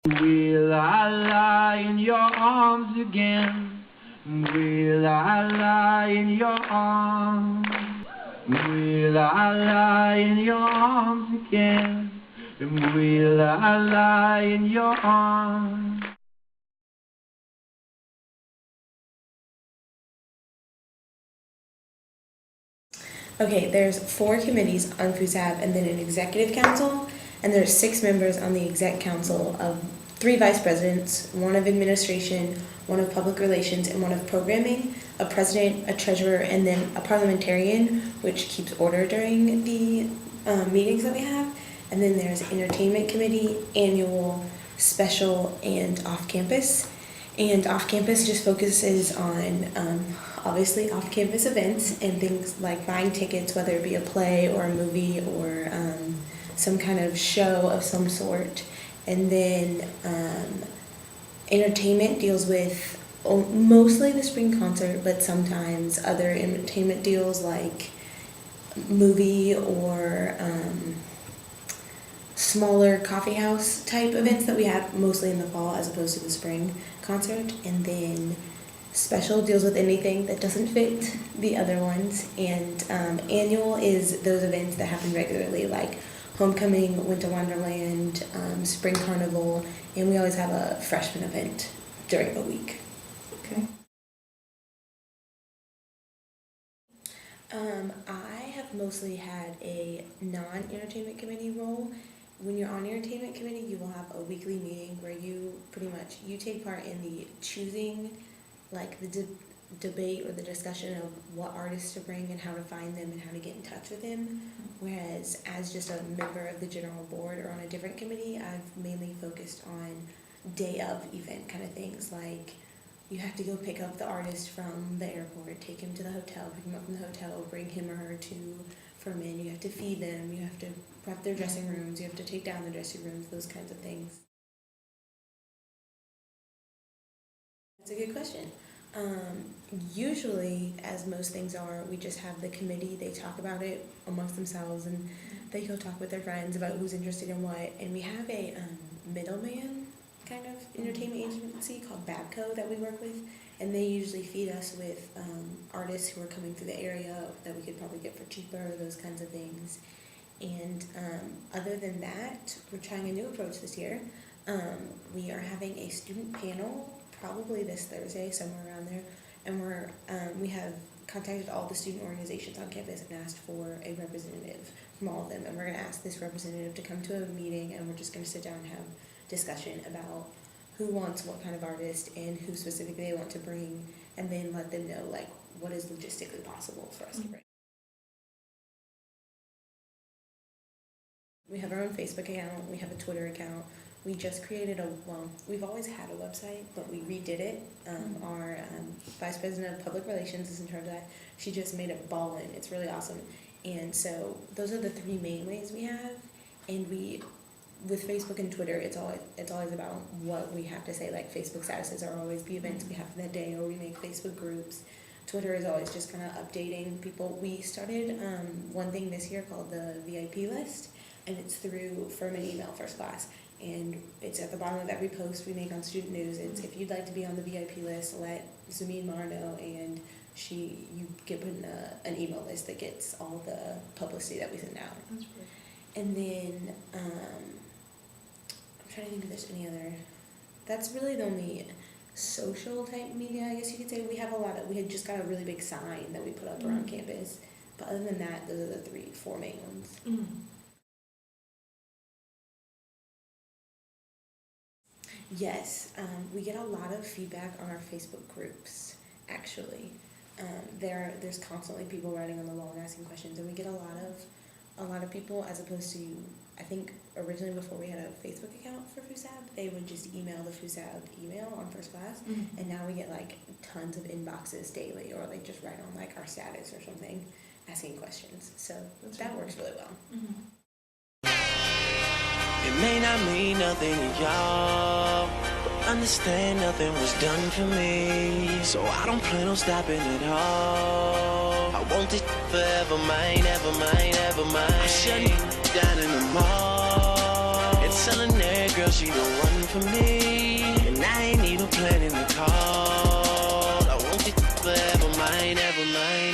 Will I lie in your arms again? Will I lie in your arms? Will I lie in your arms again? And will I lie in your arms? Okay, there's 4 committees on FUSAB and then an executive council, and there's 6 members on the exec council of 3 vice presidents, 1 of administration, 1 of public relations, and 1 of programming, a president, a treasurer, and then a parliamentarian, which keeps order during the meetings that we have. And then there's entertainment committee, annual, special, and off-campus. And off-campus just focuses on obviously off-campus events and things like buying tickets, whether it be a play or a movie or some kind of show of some sort. And then entertainment deals with mostly the spring concert, but sometimes other entertainment deals like movie or smaller coffee house type events that we have mostly in the fall as opposed to the spring concert. And then special deals with anything that doesn't fit the other ones. And annual is those events that happen regularly, like homecoming, winter wonderland, spring carnival, and we always have a freshman event during the week. Okay. I have mostly had a non-entertainment committee role. When you're on entertainment committee, you will have a weekly meeting where you pretty much take part in the choosing, like the debate or the discussion of what artists to bring and how to find them and how to get in touch with them. Whereas as just a member of the general board or on a different committee, I've mainly focused on day of event kind of things, like you have to go pick up the artist from the airport, take him to the hotel, pick him up from the hotel, bring him or her to Furman, you have to feed them, you have to prep their dressing rooms, you have to take down the dressing rooms, those kinds of things. That's a good question. Usually, as most things are, we just have the committee, they talk about it amongst themselves and they go talk with their friends about who's interested in what, and we have a middleman kind of entertainment agency called Babco that we work with, and they usually feed us with artists who are coming through the area that we could probably get for cheaper, those kinds of things. And other than that, we're trying a new approach this year. We are having a student panel probably this Thursday, somewhere around there, and we have contacted all the student organizations on campus and asked for a representative from all of them, and we're going to ask this representative to come to a meeting, and we're just going to sit down and have discussion about who wants what kind of artist and who specifically they want to bring, and then let them know like what is logistically possible for us to bring. We have our own Facebook account, we have a Twitter account. We just created we've always had a website, but we redid it. Our Vice President of Public Relations is in charge of that. She just made it ballin'. It's really awesome. And so those are the 3 main ways we have. And with Facebook and Twitter, it's always about what we have to say. Like Facebook statuses are always the events we have for that day, or we make Facebook groups. Twitter is always just kind of updating people. We started one thing this year called the VIP list, and it's through Furman Email First Class. And it's at the bottom of every post we make on student news. It's if you'd like to be on the VIP list, let Zameen Mar know, and you get put in an email list that gets all the publicity that we send out. That's great. And then I'm trying to think if there's any other. That's really the only social type media, I guess you could say. We had just got a really big sign that we put up around campus, but other than that, those are the 4 main ones. Yes, we get a lot of feedback on our Facebook groups, actually. There's constantly people writing on the wall and asking questions, and we get a lot of people, as opposed to, I think originally before we had a Facebook account for FUSAB, they would just email the FUSAB email on First Class, and now we get like tons of inboxes daily, or like just write on like our status or something, asking questions. So that works really well. It may not mean nothing to y'all, but understand nothing was done for me. So I don't plan on stopping at all. I want this forever mine, ever mine, ever mine. I'm shutting down in the mall. It's selling that girl, she the one for me. And I ain't even planning to call. I want you forever mine, ever mine.